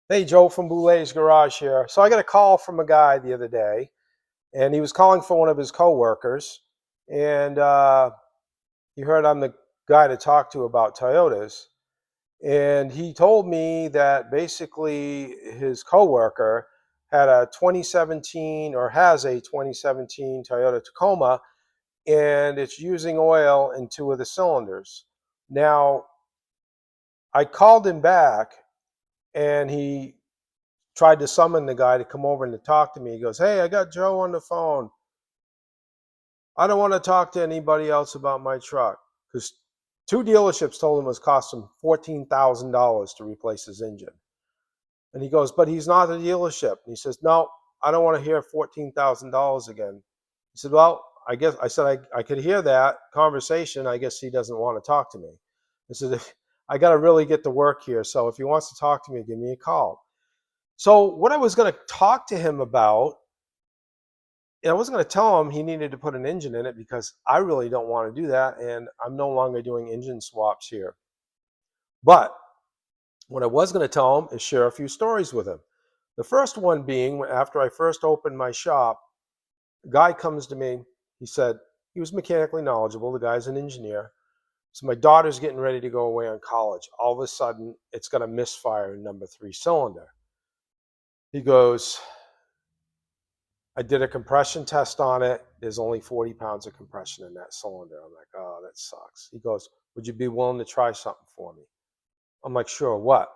Hey, Joe from Boulet's Garage here. So I got a call from a guy the other day, and he was calling for one of his coworkers. And you heard I'm the guy to talk to about Toyotas. And he told me that basically his coworker had a 2017 or has a 2017 Toyota Tacoma, and it's using oil in two of the cylinders. Now, I called him back, and he tried to summon the guy to come over and to talk to me. He goes, "Hey, I got Joe on the phone. I don't want to talk to anybody else about my truck." Because two dealerships told him it was cost him $14,000 to replace his engine. And he goes, "But he's not a dealership." And he says, "No, I don't want to hear $14,000 again." He said, "Well, I guess," I said, I could hear that conversation. I guess he doesn't want to talk to me. I said, "I got to really get to work here. So if he wants to talk to me, give me a call." So what I was going to talk to him about, and I wasn't going to tell him he needed to put an engine in it because I really don't want to do that, and I'm no longer doing engine swaps here. But what I was going to tell him is share a few stories with him. The first one being, after I first opened my shop, a guy comes to me. He said he was mechanically knowledgeable. The guy's an engineer. So my daughter's getting ready to go away on college. All of a sudden, it's got a misfire in number 3 cylinder. He goes, "I did a compression test on it. There's only 40 pounds of compression in that cylinder." I'm like, "Oh, that sucks." He goes, "Would you be willing to try something for me?" I'm like, "Sure, what?"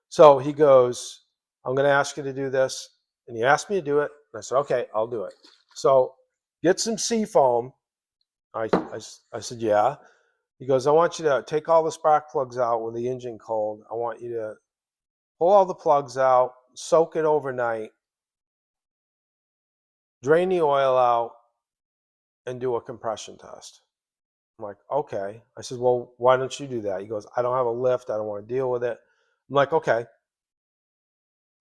So he goes, "I'm going to ask you to do this." And he asked me to do it. And I said, "Okay, I'll do it." So get some seafoam. I said, "Yeah." He goes, "I want you to take all the spark plugs out with the engine cold. I want you to pull all the plugs out, soak it overnight, drain the oil out, and do a compression test." I'm like, "Okay." I said, "Well, why don't you do that?" He goes, "I don't have a lift. I don't want to deal with it." I'm like, "Okay."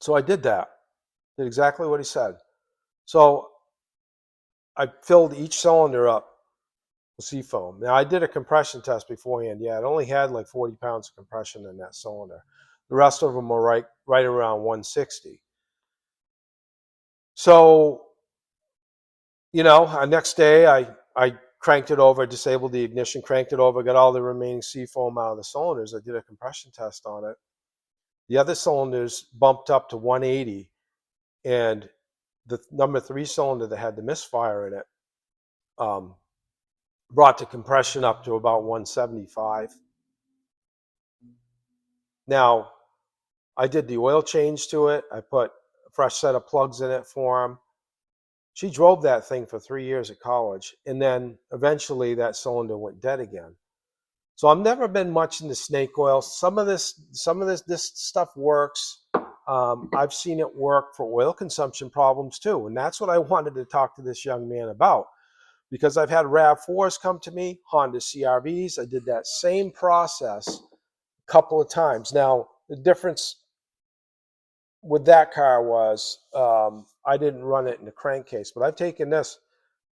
So I did that. Did exactly what he said. So I filled each cylinder up with seafoam. Now I did a compression test beforehand. Yeah, it only had like 40 pounds of compression in that cylinder. The rest of them were right around 160. So, next day I cranked it over, disabled the ignition, cranked it over, got all the remaining seafoam out of the cylinders. I did a compression test on it. The other cylinders bumped up to 180, and the number 3 cylinder that had the misfire in it um, brought the compression up to about 175. Now, I did the oil change to it. I put a fresh set of plugs in it for him. She drove that thing for 3 years at college, and then eventually that cylinder went dead again. So I've never been much into snake oil. This stuff works. I've seen it work for oil consumption problems too, and that's what I wanted to talk to this young man about, because I've had RAV4s come to me, Honda CRVs. I did that same process a couple of times. Now the difference with that car was I didn't run it in the crankcase, but I've taken this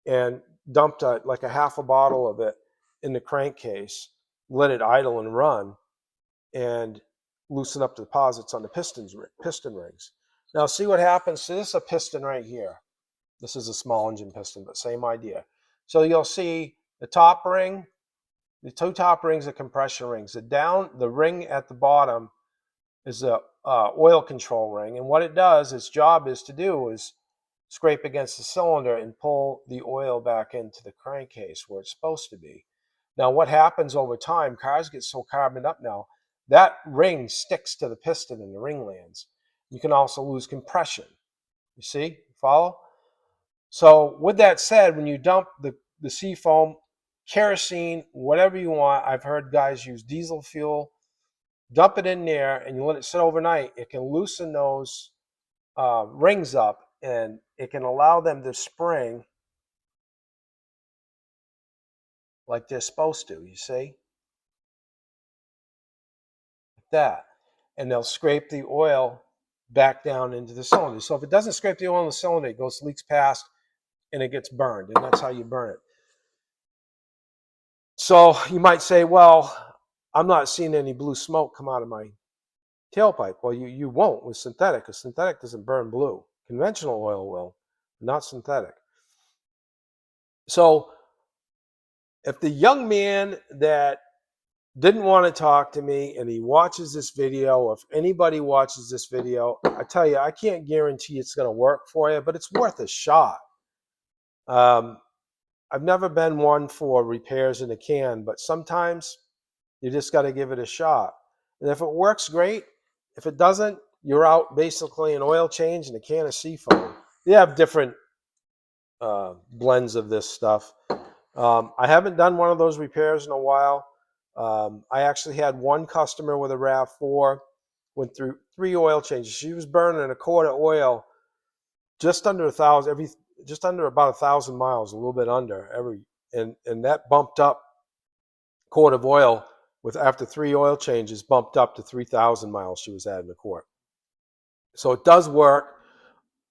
and dumped like a half a bottle of it in the crankcase, let it idle and run, and loosen up the deposits on the piston rings. Now see what happens. So this is a piston right here. This is a small engine piston, but same idea. So you'll see the top ring, the two top rings are compression rings. The ring at the bottom is a oil control ring, and what it does, its job is to do is scrape against the cylinder and pull the oil back into the crankcase where it's supposed to be. Now, what happens over time, cars get so carboned up now, that ring sticks to the piston and the ring lands. You can also lose compression. You see? Follow? So with that said, when you dump the seafoam, kerosene, whatever you want, I've heard guys use diesel fuel, dump it in there and you let it sit overnight, it can loosen those rings up, and it can allow them to spring like they're supposed to, you see? Like that. And they'll scrape the oil back down into the cylinder. So if it doesn't scrape the oil in the cylinder, it goes, leaks past, and it gets burned, and that's how you burn it. So you might say, "Well, I'm not seeing any blue smoke come out of my tailpipe. Well, you won't with synthetic, because synthetic doesn't burn blue. Conventional oil will, not synthetic. So if the young man that didn't want to talk to me and he watches this video, or if anybody watches this video, I tell you, I can't guarantee it's going to work for you, but it's worth a shot. I've never been one for repairs in a can, but sometimes you just got to give it a shot. And if it works, great. If it doesn't, you're out basically an oil change and a can of seafoam. They have different blends of this stuff. I haven't done one of those repairs in a while. I actually had one customer with a RAV4, went through 3 oil changes. She was burning a quart of oil just under 1,000 just under about 1,000 miles, a little bit under and that bumped up quart of oil with after 3 oil changes bumped up to 3,000 miles she was adding a quart. So it does work.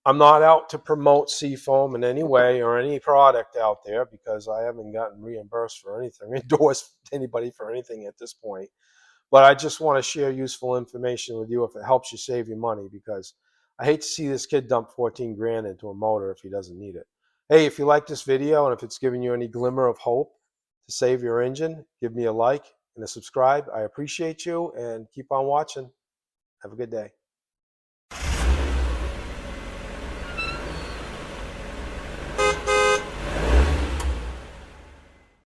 I'm not out to promote Seafoam in any way or any product out there, because I haven't gotten reimbursed for anything, endorsed anybody for anything at this point. But I just want to share useful information with you if it helps you save your money, because I hate to see this kid dump 14 grand into a motor if he doesn't need it. Hey, if you like this video and if it's giving you any glimmer of hope to save your engine, give me a like and a subscribe. I appreciate you, and keep on watching. Have a good day.